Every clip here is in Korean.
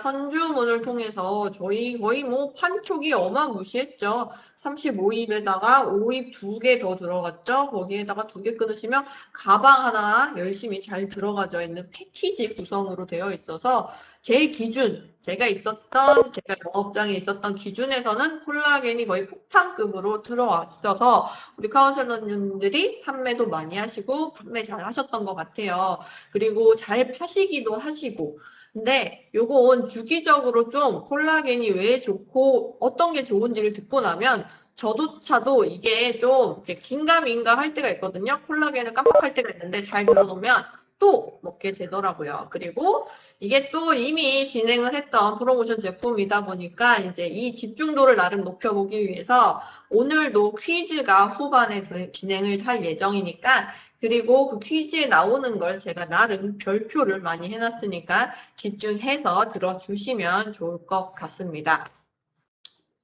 선주문을 통해서 저희 거의 뭐 판촉이 어마무시했죠. 35입에다가 5입 2개 더 들어갔죠. 거기에다가 2개 끊으시면 가방 하나 열심히 잘 들어가져 있는 패키지 구성으로 되어 있어서 제 기준, 제가 영업장에 있었던 기준에서는 콜라겐이 거의 폭탄급으로 들어왔어서 우리 카운셀러님들이 판매도 많이 하시고 판매 잘 하셨던 것 같아요. 그리고 잘 파시기도 하시고. 근데 요건 주기적으로 좀 콜라겐이 왜 좋고 어떤 게 좋은지를 듣고 나면 저조차도 이게 좀 긴가민가 할 때가 있거든요. 콜라겐을 깜빡할 때가 있는데 잘 들어놓으면 또 먹게 되더라고요. 그리고 이게 또 이미 진행을 했던 프로모션 제품이다 보니까 이제 이 집중도를 나름 높여보기 위해서 오늘도 퀴즈가 후반에 진행을 할 예정이니까 그리고 그 퀴즈에 나오는 걸 제가 나름 별표를 많이 해놨으니까 집중해서 들어주시면 좋을 것 같습니다.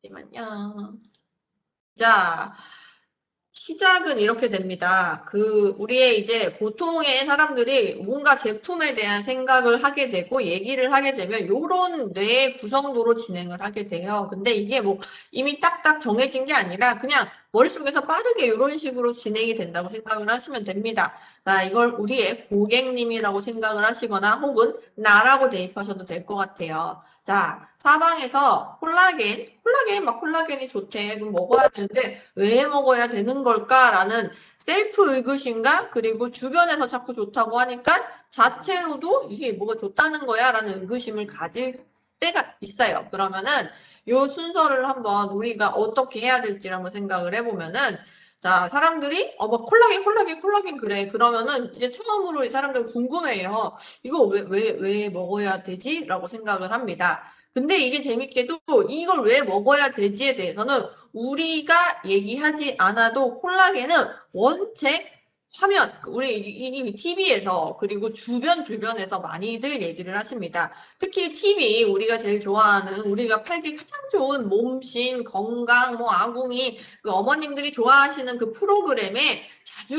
잠시만요. 자, 시작은 이렇게 됩니다. 우리의 이제 보통의 사람들이 뭔가 제품에 대한 생각을 하게 되고 얘기를 하게 되면 요런 뇌의 구성도로 진행을 하게 돼요. 근데 이게 뭐 이미 딱딱 정해진 게 아니라 그냥 머릿속에서 빠르게 이런 식으로 진행이 된다고 생각을 하시면 됩니다. 자, 이걸 우리의 고객님이라고 생각을 하시거나 혹은 나라고 대입하셔도 될 것 같아요. 자, 사방에서 콜라겐이 좋대. 그럼 먹어야 되는데 왜 먹어야 되는 걸까라는 셀프 의구심과 그리고 주변에서 자꾸 좋다고 하니까 자체로도 이게 뭐가 좋다는 거야 라는 의구심을 가질 때가 있어요. 그러면은 요 순서를 한번 우리가 어떻게 해야 될지를 한번 생각을 해보면은 자, 사람들이 뭐 콜라겐 그래. 그러면은 이제 처음으로 이 사람들 궁금해요. 이거 왜 먹어야 되지? 라고 생각을 합니다. 근데 이게 재밌게도 이걸 왜 먹어야 되지에 대해서는 우리가 얘기하지 않아도 콜라겐은 원체 화면, 우리 이 TV에서 그리고 주변에서 많이들 얘기를 하십니다. 특히 TV, 우리가 제일 좋아하는, 우리가 팔기 가장 좋은 몸신, 건강, 뭐 아궁이, 그 어머님들이 좋아하시는 그 프로그램에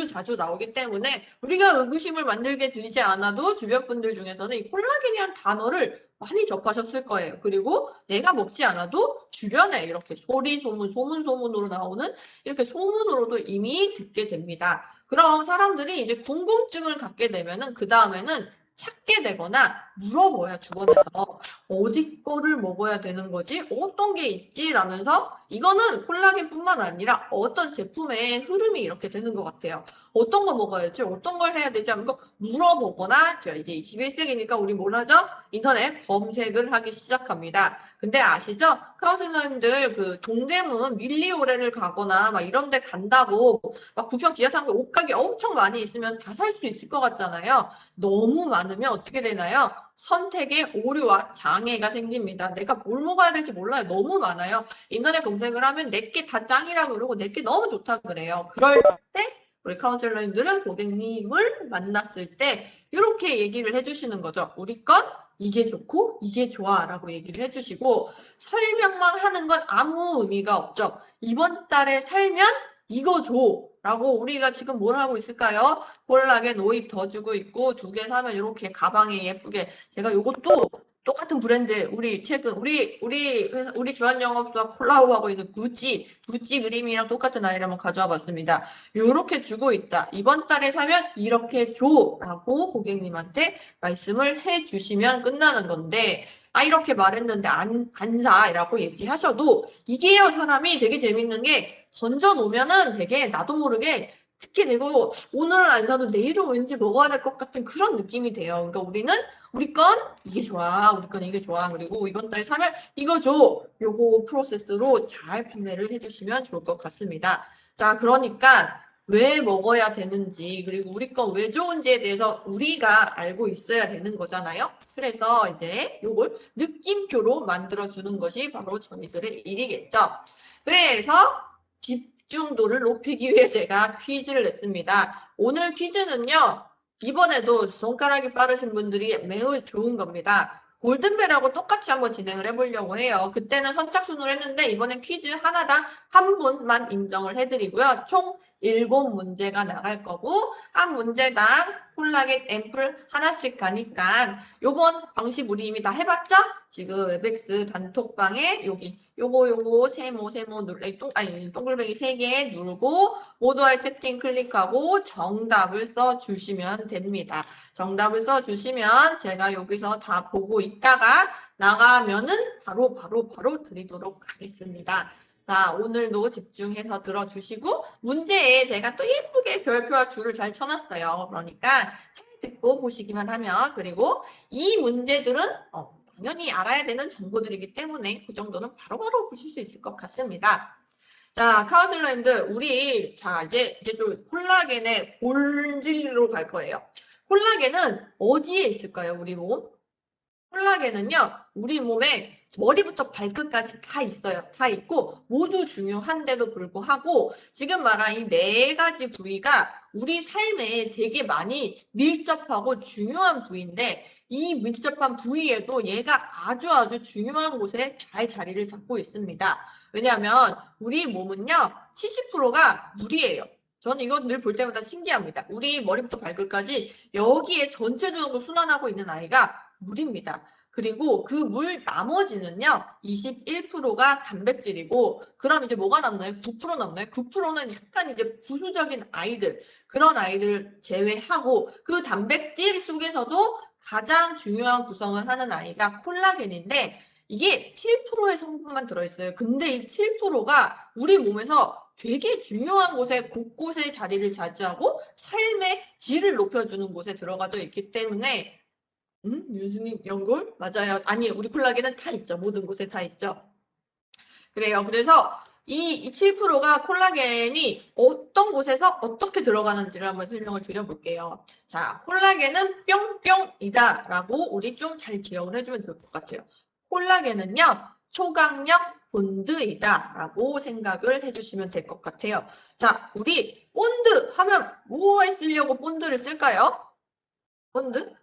자주 나오기 때문에 우리가 의구심을 만들게 되지 않아도 주변 분들 중에서는 이 콜라겐이라는 단어를 많이 접하셨을 거예요. 그리고 내가 먹지 않아도 주변에 이렇게 소문으로 나오는 이렇게 소문으로도 이미 듣게 됩니다. 그럼 사람들이 이제 궁금증을 갖게 되면은 그 다음에는 찾게 되거나 물어봐야 주변에서 어디 거를 먹어야 되는 거지? 어떤 게 있지? 라면서 이거는 콜라겐뿐만 아니라 어떤 제품의 흐름이 이렇게 되는 것 같아요. 어떤 거 먹어야지? 어떤 걸 해야 되지? 하면서 물어보거나 이제 21세기니까 우리 뭘 하죠? 인터넷 검색을 하기 시작합니다. 근데 아시죠? 카운셀러님들 그 동대문 밀리오레를 가거나 막 이런 데 간다고 막 구평 지하상가 옷가게 엄청 많이 있으면 다 살 수 있을 것 같잖아요. 너무 많으면 어떻게 되나요? 선택의 오류와 장애가 생깁니다. 내가 뭘 먹어야 될지 몰라요. 너무 많아요. 인터넷 검색을 하면 내게 다 짱이라고 그러고 내게 너무 좋다 그래요. 그럴 때 우리 카운셀러님들은 고객님을 만났을 때 이렇게 얘기를 해주시는 거죠. 우리 건 이게 좋고 이게 좋아 라고 얘기를 해주시고 설명만 하는 건 아무 의미가 없죠. 이번 달에 살면 이거 줘 라고 우리가 지금 뭘 하고 있을까요? 콜라겐 5입 더 주고 있고 2개 사면 이렇게 가방에 예쁘게 제가 요것도 똑같은 브랜드 우리 주한 영업소와 콜라보하고 있는 구찌 그림이랑 똑같은 아이를 한번 가져와 봤습니다. 요렇게 주고 있다. 이번 달에 사면 이렇게 줘 라고 고객님한테 말씀을 해 주시면 끝나는 건데 이렇게 말했는데 안 사 라고 얘기하셔도 이게요 사람이 되게 재밌는 게 던져놓으면은 되게 나도 모르게 듣게 되고 오늘은 안 사도 내일은 왠지 먹어야 될 것 같은 그런 느낌이 돼요. 그러니까 우리는 우리 건 이게 좋아, 우리 건 이게 좋아. 그리고 이번 달에 사면 이거 줘. 요거 프로세스로 잘 판매를 해주시면 좋을 것 같습니다. 자, 그러니까 왜 먹어야 되는지 그리고 우리 건 왜 좋은지에 대해서 우리가 알고 있어야 되는 거잖아요. 그래서 이제 요걸 느낌표로 만들어주는 것이 바로 저희들의 일이겠죠. 그래서 집중도를 높이기 위해 제가 퀴즈를 냈습니다. 오늘 퀴즈는요. 이번에도 손가락이 빠르신 분들이 매우 좋은 겁니다. 골든벨하고 똑같이 한번 진행을 해보려고 해요. 그때는 선착순으로 했는데 이번엔 퀴즈 하나당 한 분만 인정을 해드리고요. 총 7문제가 나갈 거고 한 문제당 콜라겐 앰플 하나씩 가니까 요번 방식 우리 이미 다 해봤죠? 지금 웹엑스 단톡방에 여기 요거 세모 동글뱅이 3개 누르고 모두와의 채팅 클릭하고 정답을 써주시면 됩니다. 정답을 써주시면 제가 여기서 다 보고 있다가 나가면은 바로 드리도록 하겠습니다. 자, 오늘도 집중해서 들어주시고 문제에 제가 또 예쁘게 별표와 줄을 잘 쳐놨어요. 그러니까 잘 듣고 보시기만 하면 그리고 이 문제들은 당연히 알아야 되는 정보들이기 때문에 그 정도는 바로바로 보실 수 있을 것 같습니다. 자, 카운슬러님들 우리 이제 좀 콜라겐의 본질로 갈 거예요. 콜라겐은 어디에 있을까요? 우리 몸? 콜라겐은요, 우리 몸에 머리부터 발끝까지 다 있어요. 다 있고 모두 중요한데도 불구하고 지금 말한 이 4가지 부위가 우리 삶에 되게 많이 밀접하고 중요한 부위인데 이 밀접한 부위에도 얘가 아주 중요한 곳에 잘 자리를 잡고 있습니다. 왜냐하면 우리 몸은요, 70%가 물이에요. 저는 이거 늘 볼 때마다 신기합니다. 우리 머리부터 발끝까지 여기에 전체적으로 순환하고 있는 아이가 물입니다. 그리고 그 물 나머지는요, 21%가 단백질이고, 그럼 이제 뭐가 남나요? 9% 남나요? 9%는 약간 이제 부수적인 아이들, 그런 아이들 제외하고, 그 단백질 속에서도 가장 중요한 구성을 하는 아이가 콜라겐인데, 이게 7%의 성분만 들어있어요. 근데 이 7%가 우리 몸에서 되게 중요한 곳에 곳곳에 자리를 차지하고 삶의 질을 높여주는 곳에 들어가져 있기 때문에 윤수님 연골? 맞아요. 아니 우리 콜라겐은 다 있죠. 모든 곳에 다 있죠. 그래요. 그래서 이 7%가 콜라겐이 어떤 곳에서 어떻게 들어가는지를 한번 설명을 드려볼게요. 자, 콜라겐은 뿅뿅이다 라고 우리 좀 잘 기억을 해주면 될 것 같아요. 콜라겐은요, 초강력 본드이다 라고 생각을 해주시면 될 것 같아요. 자, 우리 본드 하면 뭐에 쓰려고 본드를 쓸까요? 본드?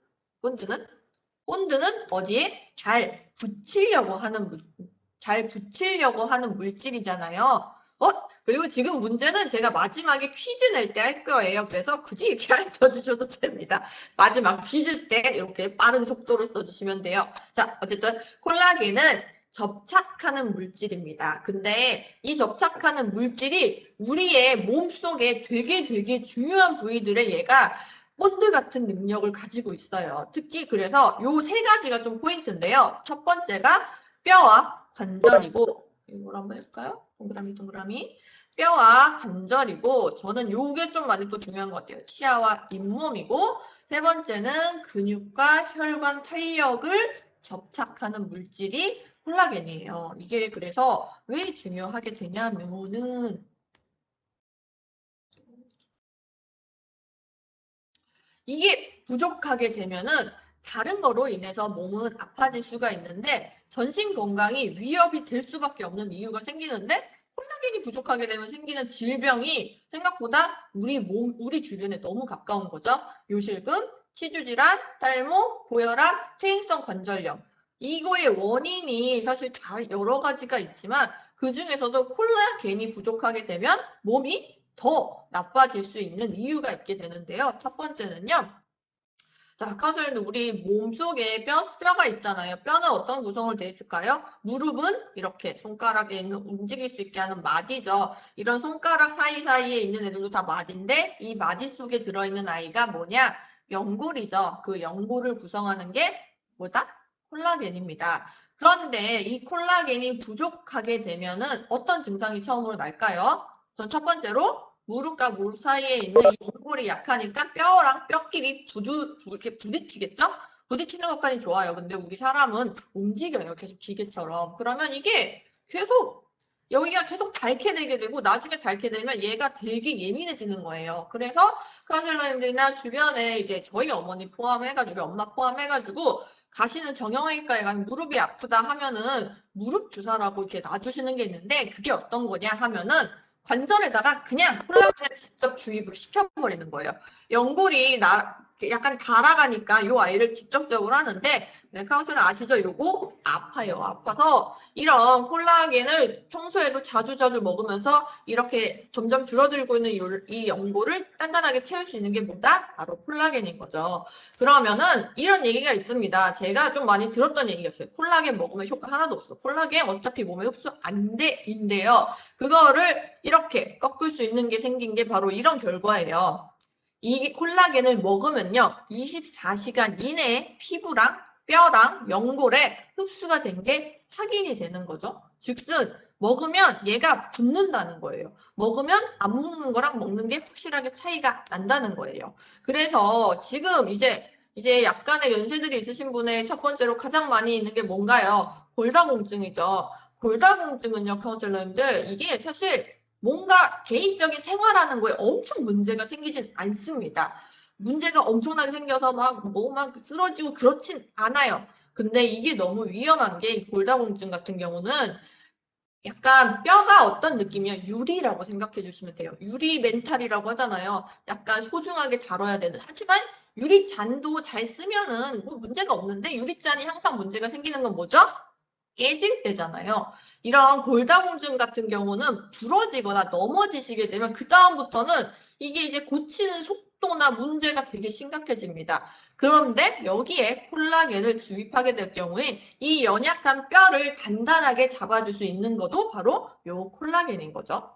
본드는 어디에 잘 붙이려고 하는 물질이잖아요. 그리고 지금 문제는 제가 마지막에 퀴즈 낼 때 할 거예요. 그래서 굳이 이렇게 안 써주셔도 됩니다. 마지막 퀴즈 때 이렇게 빠른 속도로 써주시면 돼요. 자, 어쨌든 콜라겐은 접착하는 물질입니다. 근데 이 접착하는 물질이 우리의 몸속에 되게 중요한 부위들에 얘가 본드 같은 능력을 가지고 있어요. 특히 그래서 요 3가지가 좀 포인트인데요. 첫 번째가 뼈와 관절이고 이걸 한번 해볼까요? 동그라미 뼈와 관절이고 저는 요게 좀 많이 또 중요한 것 같아요. 치아와 잇몸이고 세 번째는 근육과 혈관 탄력을 접착하는 물질이 콜라겐이에요. 이게 그래서 왜 중요하게 되냐면은 이게 부족하게 되면은 다른 거로 인해서 몸은 아파질 수가 있는데 전신 건강이 위협이 될 수밖에 없는 이유가 생기는데 콜라겐이 부족하게 되면 생기는 질병이 생각보다 우리 주변에 너무 가까운 거죠. 요실금, 치주질환, 탈모, 고혈압, 퇴행성 관절염. 이거의 원인이 사실 다 여러 가지가 있지만 그 중에서도 콜라겐이 부족하게 되면 몸이 더 나빠질 수 있는 이유가 있게 되는데요. 첫 번째는요. 자, 아까 전에 우리 몸속에 뼈가 있잖아요. 뼈는 어떤 구성으로 되어 있을까요? 무릎은 이렇게 손가락에 있는 움직일 수 있게 하는 마디죠. 이런 손가락 사이사이에 있는 애들도 다 마디인데 이 마디 속에 들어있는 아이가 뭐냐? 연골이죠. 그 연골을 구성하는 게 뭐다? 콜라겐입니다. 그런데 이 콜라겐이 부족하게 되면은 어떤 증상이 처음으로 날까요? 전 첫 번째로 무릎과 무릎 사이에 있는 이 연골이 약하니까 뼈랑 뼈끼리 이렇게 부딪히겠죠? 부딪히는 것까지 좋아요. 근데 우리 사람은 움직여요. 계속 기계처럼. 그러면 이게 계속 여기가 계속 닳게 되게 되고 나중에 닳게 되면 얘가 되게 예민해지는 거예요. 그래서 카운셀러님들이나 주변에 이제 저희 어머니 포함해가지고 엄마 포함해가지고 가시는 정형외과에 가면 무릎이 아프다 하면은 무릎 주사라고 이렇게 놔주시는 게 있는데 그게 어떤 거냐 하면은 관절에다가 그냥 콜라겐을 직접 주입을 시켜버리는 거예요. 연골이 약간 달아가니까 요 아이를 직접적으로 하는데 네, 카운sel러 아시죠? 요거 아파요. 아파서 이런 콜라겐을 평소에도 자주자주 먹으면서 이렇게 점점 줄어들고 있는 이 연고를 단단하게 채울 수 있는 게 뭐다? 바로 콜라겐인 거죠. 그러면은 이런 얘기가 있습니다. 제가 좀 많이 들었던 얘기였어요. 콜라겐 먹으면 효과 하나도 없어. 콜라겐 어차피 몸에 흡수 안 돼인데요. 그거를 이렇게 꺾을 수 있는 게 생긴 게 바로 이런 결과예요. 이 콜라겐을 먹으면요. 24시간 이내에 피부랑 뼈랑 연골에 흡수가 된 게 확인이 되는 거죠. 즉슨 먹으면 얘가 붙는다는 거예요. 먹으면 안 먹는 거랑 먹는 게 확실하게 차이가 난다는 거예요. 그래서 지금 이제 약간의 연세들이 있으신 분의 첫 번째로 가장 많이 있는 게 뭔가요? 골다공증이죠. 골다공증은요, 카운셀러님들, 이게 사실 뭔가 개인적인 생활하는 거에 엄청 문제가 생기진 않습니다. 문제가 엄청나게 생겨서 막 쓰러지고 그렇진 않아요. 근데 이게 너무 위험한 게 이 골다공증 같은 경우는 약간 뼈가 어떤 느낌이야? 유리라고 생각해 주시면 돼요. 유리 멘탈이라고 하잖아요. 약간 소중하게 다뤄야 되는. 하지만 유리잔도 잘 쓰면은 뭐 문제가 없는데 유리잔이 항상 문제가 생기는 건 뭐죠? 깨질 때잖아요. 이런 골다공증 같은 경우는 부러지거나 넘어지시게 되면 그 다음부터는 이게 이제 고치는 속도나 문제가 되게 심각해집니다. 그런데 여기에 콜라겐을 주입하게 될 경우에 이 연약한 뼈를 단단하게 잡아줄 수 있는 것도 바로 이 콜라겐인 거죠.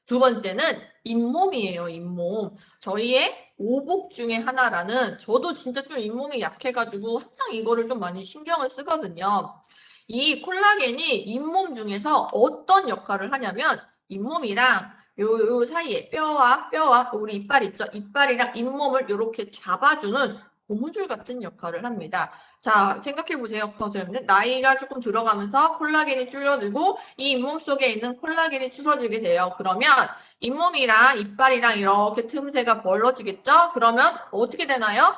두 번째는 잇몸이에요, 잇몸. 저희의 오복 중에 하나라는, 저도 진짜 좀 잇몸이 약해가지고 항상 이거를 좀 많이 신경을 쓰거든요. 이 콜라겐이 잇몸 중에서 어떤 역할을 하냐면 잇몸이랑 요 사이에 뼈와 우리 이빨 있죠? 이빨이랑 잇몸을 이렇게 잡아주는 고무줄 같은 역할을 합니다. 자, 생각해보세요, 선생님들. 나이가 조금 들어가면서 콜라겐이 줄어들고 이 잇몸 속에 있는 콜라겐이 줄어들게 돼요. 그러면 잇몸이랑 이빨이랑 이렇게 틈새가 벌어지겠죠? 그러면 어떻게 되나요?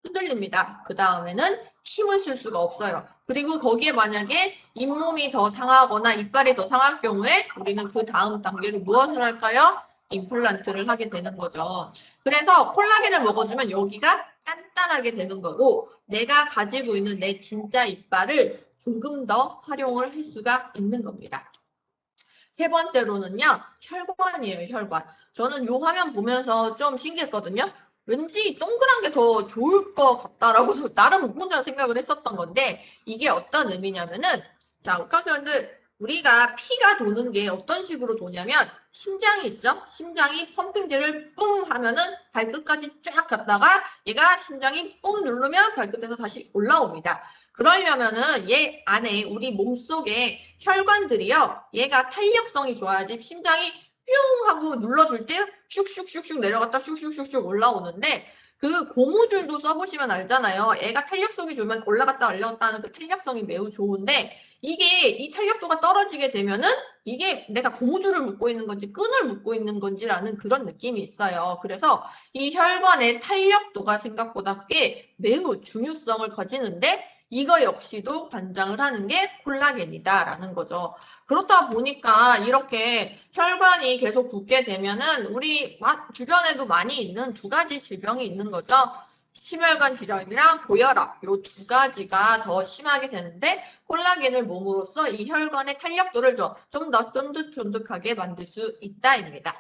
흔들립니다. 그 다음에는 힘을 쓸 수가 없어요. 그리고 거기에 만약에 잇몸이 더 상하거나 이빨이 더 상할 경우에 우리는 그 다음 단계로 무엇을 할까요? 임플란트를 하게 되는 거죠. 그래서 콜라겐을 먹어주면 여기가 단단하게 되는 거고 내가 가지고 있는 내 진짜 이빨을 조금 더 활용을 할 수가 있는 겁니다. 세 번째로는요, 혈관이에요, 혈관. 저는 이 화면 보면서 좀 신기했거든요. 왠지 동그란 게 더 좋을 것 같다라고 나름 혼자 생각을 했었던 건데 이게 어떤 의미냐면은 자, 옥학생들 우리가 피가 도는 게 어떤 식으로 도냐면 심장이 있죠? 심장이 펌핑제를 뿡 하면은 발끝까지 쫙 갔다가 얘가 심장이 뿡 누르면 발끝에서 다시 올라옵니다. 그러려면은 얘 안에 우리 몸속에 혈관들이요. 얘가 탄력성이 좋아야지 심장이 뿅 하고 눌러줄 때 슉슉슉슉 내려갔다 슉슉슉슉 올라오는데 그 고무줄도 써보시면 알잖아요. 애가 탄력성이 좋으면 올라갔다 올라갔다 하는 그 탄력성이 매우 좋은데 이게 이 탄력도가 떨어지게 되면은 이게 내가 고무줄을 묶고 있는 건지 끈을 묶고 있는 건지라는 그런 느낌이 있어요. 그래서 이 혈관의 탄력도가 생각보다 꽤 매우 중요성을 가지는데 이거 역시도 관장을 하는 게 콜라겐이다라는 거죠. 그렇다 보니까 이렇게 혈관이 계속 굳게 되면은 우리 주변에도 많이 있는 두 가지 질병이 있는 거죠. 심혈관 질환이랑 고혈압 이 두 가지가 더 심하게 되는데 콜라겐을 몸으로써 이 혈관의 탄력도를 좀 더 쫀득쫀득하게 만들 수 있다입니다.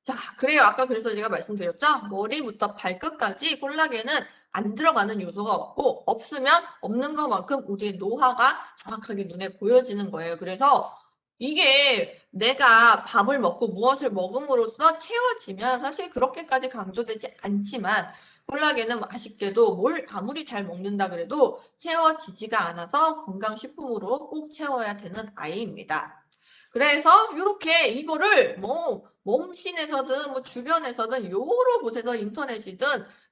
자, 그래요. 아까 그래서 제가 말씀드렸죠. 머리부터 발끝까지 콜라겐은 안 들어가는 요소가 없고 없으면 없는 것만큼 우리의 노화가 정확하게 눈에 보여지는 거예요. 그래서 이게 내가 밥을 먹고 무엇을 먹음으로써 채워지면 사실 그렇게까지 강조되지 않지만 콜라겐은 맛있게도 뭘 아무리 잘 먹는다 그래도 채워지지가 않아서 건강식품으로 꼭 채워야 되는 아이입니다. 그래서 이렇게 이거를 뭐 몸신에서든 뭐 주변에서든 여러 곳에서 인터넷이든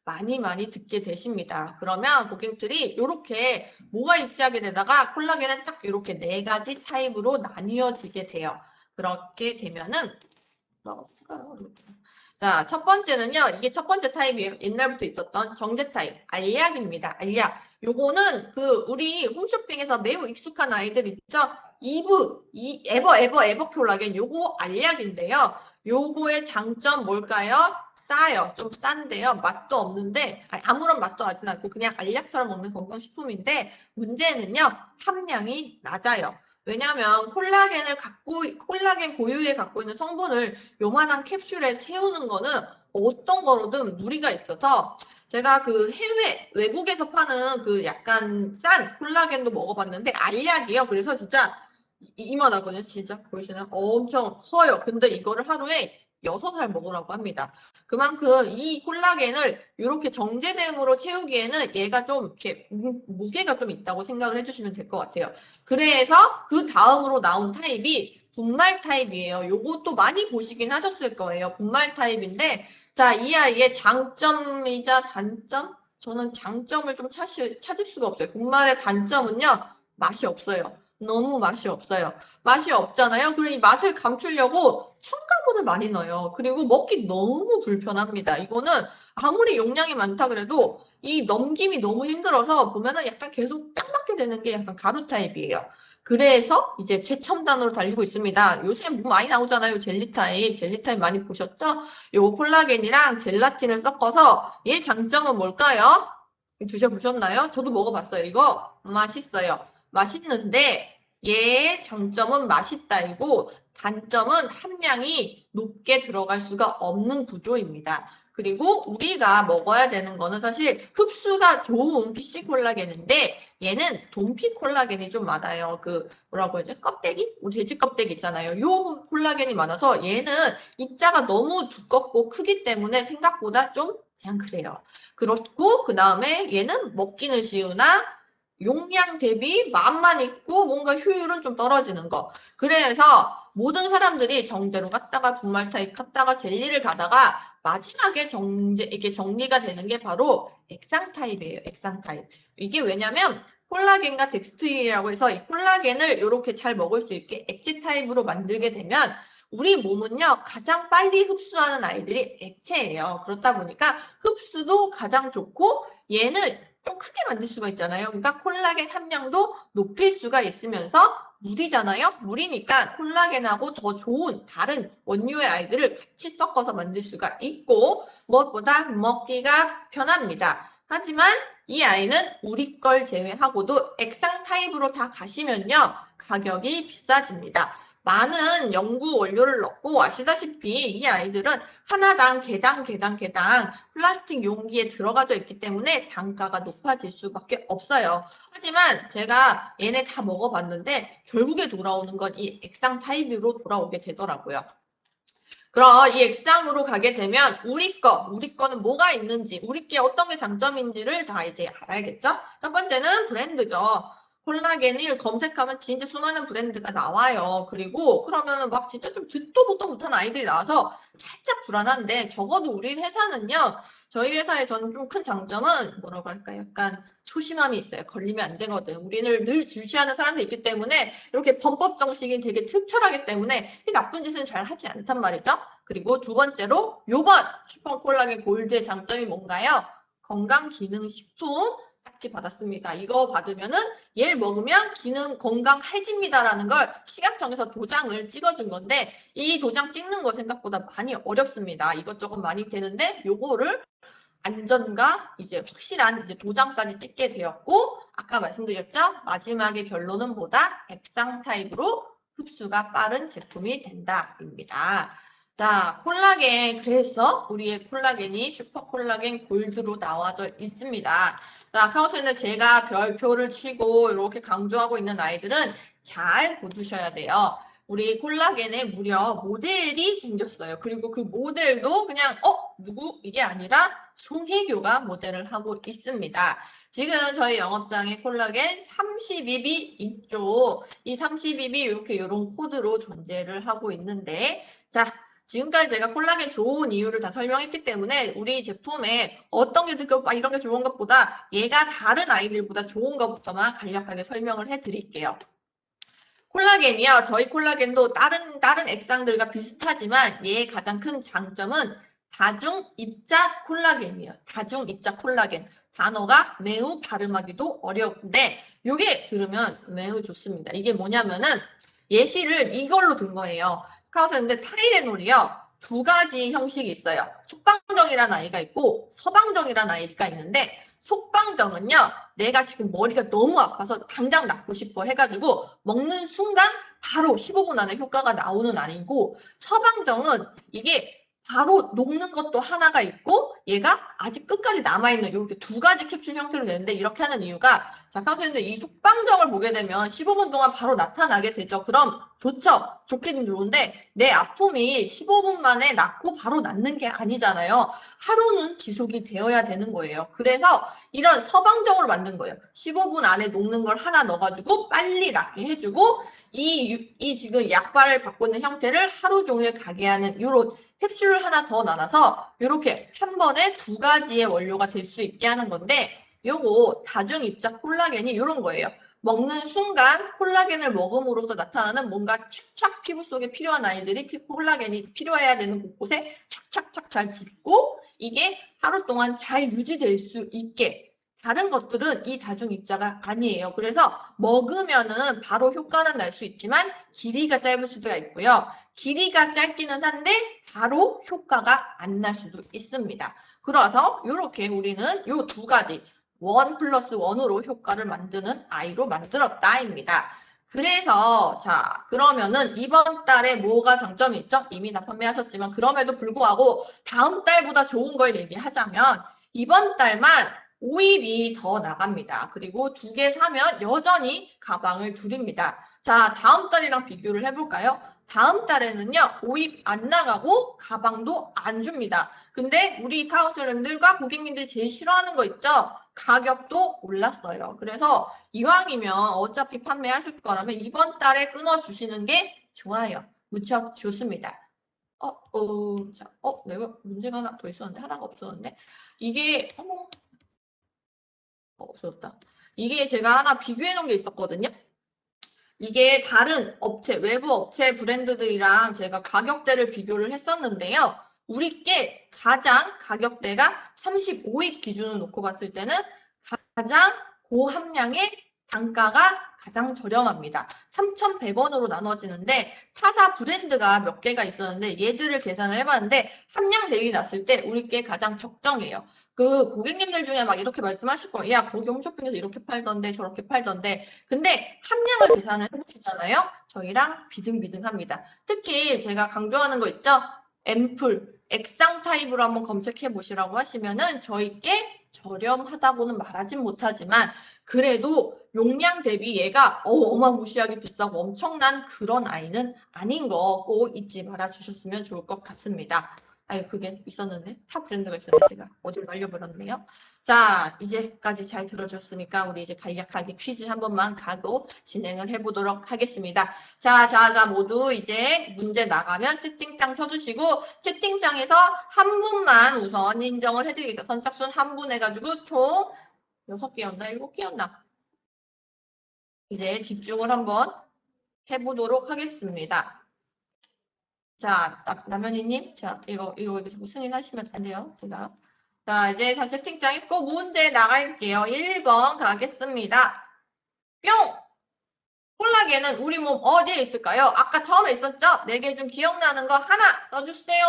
많이 듣게 되십니다. 그러면 고객들이 이렇게 뭐가 입지하게 되다가 콜라겐은 딱 이렇게 네 가지 타입으로 나뉘어지게 돼요. 그렇게 되면은 자, 첫 번째는요. 이게 첫 번째 타입이에요. 옛날부터 있었던 정제 타입, 알약입니다. 알약. 요거는 그 우리 홈쇼핑에서 매우 익숙한 아이들 있죠? 에버 콜라겐 요거 알약인데요. 요거의 장점 뭘까요? 싸요. 좀 싼데요. 맛도 없는데 아무런 맛도 나진 않고 그냥 알약처럼 먹는 건강식품인데 문제는요. 함량이 낮아요. 왜냐하면 콜라겐 고유에 갖고 있는 성분을 요만한 캡슐에 채우는 거는 어떤 거로든 무리가 있어서 제가 그 외국에서 파는 그 약간 싼 콜라겐도 먹어봤는데 알약이요. 그래서 진짜 이만하거든요. 진짜 보이시나요? 엄청 커요. 근데 이거를 하루에 6알 먹으라고 합니다. 그만큼 이 콜라겐을 이렇게 정제됨으로 채우기에는 얘가 좀 이렇게 무게가 좀 있다고 생각을 해주시면 될 것 같아요. 그래서 그 다음으로 나온 타입이 분말 타입이에요. 요것도 많이 보시긴 하셨을 거예요. 분말 타입인데 자, 이 아이의 장점이자 단점? 저는 장점을 좀 찾을 수가 없어요. 분말의 단점은요. 맛이 없어요. 너무 맛이 없어요. 맛이 없잖아요. 그러니 맛을 감추려고 첨가물을 많이 넣어요. 그리고 먹기 너무 불편합니다. 이거는 아무리 용량이 많다 그래도 이 넘김이 너무 힘들어서 보면은 약간 계속 짱맞게 되는 게 약간 가루 타입이에요. 그래서 이제 최첨단으로 달리고 있습니다. 요새 뭐 많이 나오잖아요. 젤리 타입 많이 보셨죠? 요 콜라겐이랑 젤라틴을 섞어서 얘 장점은 뭘까요? 드셔보셨나요? 저도 먹어봤어요. 이거 맛있어요. 맛있는데 얘의 장점은 맛있다이고 단점은 함량이 높게 들어갈 수가 없는 구조입니다. 그리고 우리가 먹어야 되는 거는 사실 흡수가 좋은 PC 콜라겐인데 얘는 돈피 콜라겐이 좀 많아요. 그 뭐라고 하지? 껍데기? 우리 돼지 껍데기 있잖아요. 요 콜라겐이 많아서 얘는 입자가 너무 두껍고 크기 때문에 생각보다 좀 그냥 그래요. 그렇고 그 다음에 얘는 먹기는 쉬우나 용량 대비 맛만 있고 뭔가 효율은 좀 떨어지는 거. 그래서 모든 사람들이 정제로 갔다가 분말 타입 갔다가 젤리를 가다가 마지막에 이게 정리가 되는 게 바로 액상 타입이에요. 액상 타입. 이게 왜냐면 콜라겐과 덱스트린이라고 해서 이 콜라겐을 이렇게 잘 먹을 수 있게 액체 타입으로 만들게 되면 우리 몸은요 가장 빨리 흡수하는 아이들이 액체예요. 그렇다 보니까 흡수도 가장 좋고 얘는 좀 크게 만들 수가 있잖아요. 그러니까 콜라겐 함량도 높일 수가 있으면서 물이잖아요. 물이니까 콜라겐하고 더 좋은 다른 원료의 아이들을 같이 섞어서 만들 수가 있고 무엇보다 먹기가 편합니다. 하지만 이 아이는 우리 걸 제외하고도 액상 타입으로 다 가시면요. 가격이 비싸집니다. 많은 연구 원료를 넣고 아시다시피 이 아이들은 하나당 개당 플라스틱 용기에 들어가져 있기 때문에 단가가 높아질 수밖에 없어요. 하지만 제가 얘네 다 먹어봤는데 결국에 돌아오는 건 이 액상 타입으로 돌아오게 되더라고요. 그럼 이 액상으로 가게 되면 우리 거는 뭐가 있는지, 우리 게 어떤 게 장점인지를 다 이제 알아야겠죠? 첫 번째는 브랜드죠. 콜라겐을 검색하면 진짜 수많은 브랜드가 나와요. 그리고 그러면은 막 진짜 좀 듣도 보도 못한 아이들이 나와서 살짝 불안한데 적어도 우리 회사는요. 저희 회사의 저는 좀 큰 장점은 뭐라고 할까 약간 소심함이 있어요. 걸리면 안 되거든. 우리는 늘 주시하는 사람도 있기 때문에 이렇게 범법 정식이 되게 특별하기 때문에 이 나쁜 짓은 잘 하지 않단 말이죠. 그리고 두 번째로 요번 슈퍼콜라겐 골드의 장점이 뭔가요? 건강기능식품 딱지 받았습니다. 이거 받으면은 얘를 먹으면 기능 건강해집니다라는 걸 식약청에서 도장을 찍어준 건데 이 도장 찍는 거 생각보다 많이 어렵습니다. 이것저것 많이 되는데 요거를 안전과 이제 확실한 이제 도장까지 찍게 되었고 아까 말씀드렸죠? 마지막의 결론은 뭐다? 액상 타입으로 흡수가 빠른 제품이 된다입니다. 자, 콜라겐 그래서 우리의 콜라겐이 슈퍼콜라겐 골드로 나와져 있습니다. 자, 카운트는 제가 별표를 치고 이렇게 강조하고 있는 아이들은 잘 보두셔야 돼요. 우리 콜라겐에 무려 모델이 생겼어요. 그리고 그 모델도 그냥 누구? 이게 아니라 송혜교가 모델을 하고 있습니다. 지금 저희 영업장에 콜라겐 32B 있죠. 이 32B 이렇게 이런 코드로 존재를 하고 있는데 자, 지금까지 제가 콜라겐 좋은 이유를 다 설명했기 때문에 우리 제품에 어떤 게 이런 게 좋은 것보다 얘가 다른 아이들보다 좋은 것부터만 간략하게 설명을 해드릴게요. 콜라겐이요. 저희 콜라겐도 다른 액상들과 비슷하지만 얘의 가장 큰 장점은 다중입자 콜라겐이에요. 다중입자 콜라겐. 단어가 매우 발음하기도 어려운데 이게 들으면 매우 좋습니다. 이게 뭐냐면은 예시를 이걸로 든 거예요. 카우스인데 타이레놀이요. 두 가지 형식이 있어요. 속방정이라는 아이가 있고 서방정이라는 아이가 있는데 속방정은요. 내가 지금 머리가 너무 아파서 당장 낫고 싶어 해가지고 먹는 순간 바로 15분 안에 효과가 나오는 아이고 서방정은 이게 바로 녹는 것도 하나가 있고 얘가 아직 끝까지 남아있는 이렇게 두 가지 캡슐 형태로 되는데 이렇게 하는 이유가 자, 선생님들 이 속방정을 보게 되면 15분 동안 바로 나타나게 되죠. 그럼 좋죠. 좋긴 좋은데 내 아픔이 15분 만에 낫고 바로 낫는 게 아니잖아요. 하루는 지속이 되어야 되는 거예요. 그래서 이런 서방정으로 만든 거예요. 15분 안에 녹는 걸 하나 넣어가지고 빨리 낫게 해주고 이 지금 약발을 받고 있는 형태를 하루 종일 가게 하는 이런 캡슐을 하나 더 나눠서 이렇게 한 번에 두 가지의 원료가 될 수 있게 하는 건데 요거 다중입자 콜라겐이 이런 거예요. 먹는 순간 콜라겐을 먹음으로써 나타나는 뭔가 착착 피부 속에 필요한 아이들이 콜라겐이 필요해야 되는 곳곳에 착착착 잘 붙고 이게 하루 동안 잘 유지될 수 있게 다른 것들은 이 다중입자가 아니에요. 그래서 먹으면은 바로 효과는 날 수 있지만 길이가 짧을 수도 있고요. 길이가 짧기는 한데 바로 효과가 안 날 수도 있습니다. 그래서 이렇게 우리는 이 두 가지 1+1으로 효과를 만드는 아이로 만들었다입니다. 그래서 자 그러면은 이번 달에 뭐가 장점이 있죠? 이미 다 판매하셨지만 그럼에도 불구하고 다음 달보다 좋은 걸 얘기하자면 이번 달만 오일이 더 나갑니다. 그리고 두 개 사면 여전히 가방을 드립니다. 자 다음 달이랑 비교를 해볼까요? 다음 달에는요 오입 안 나가고 가방도 안 줍니다. 근데 우리 카운슬님들과 고객님들이 제일 싫어하는 거 있죠? 가격도 올랐어요. 그래서 이왕이면 어차피 판매하실 거라면 이번 달에 끊어주시는 게 좋아요. 무척 좋습니다. 내가 문제가 하나 더 있었는데 하나가 없었는데 이게 없어졌다. 이게 제가 하나 비교해 놓은 게 있었거든요. 이게 다른 업체, 외부 업체 브랜드들이랑 제가 가격대를 비교를 했었는데요. 우리 게 가장 가격대가 35입 기준으로 놓고 봤을 때는 가장 고함량의 단가가 가장 저렴합니다. 3,100원으로 나눠지는데 타사 브랜드가 몇 개가 있었는데 얘들을 계산을 해봤는데 함량 대비 났을 때 우리 게 가장 적정해요. 그 고객님들 중에 막 이렇게 말씀하실 거예요. 야, 거기 홈쇼핑에서 이렇게 팔던데 저렇게 팔던데. 근데 함량을 계산을 해보시잖아요. 저희랑 비등비등합니다. 특히 제가 강조하는 거 있죠? 앰플, 액상 타입으로 한번 검색해 보시라고 하시면은 저희께 저렴하다고는 말하진 못하지만 그래도 용량 대비 얘가 어마무시하게 비싸고 엄청난 그런 아이는 아닌 거 꼭 잊지 말아 주셨으면 좋을 것 같습니다. 아유 그게 있었는데 탑 브랜드가 있었는데 제가 어디를 말려버렸네요. 자 이제까지 잘 들어줬으니까 우리 이제 간략하게 퀴즈 한 번만 가고 진행을 해보도록 하겠습니다. 자 모두 이제 문제 나가면 채팅창 쳐주시고 채팅창에서 한 분만 우선 인정을 해드리겠습니다. 선착순 한 분 해가지고 총 6개였나 7개였나 이제 집중을 한번 해보도록 하겠습니다. 자, 남현이님, 자, 이거 자꾸 승인하시면 안 돼요, 제가. 자, 이제 다 채팅창 있고 문제 나갈게요. 1번 가겠습니다. 뿅! 콜라겐은 우리 몸 어디에 있을까요? 아까 처음에 있었죠? 4개 중 기억나는 거 하나 써주세요.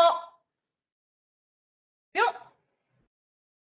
뿅!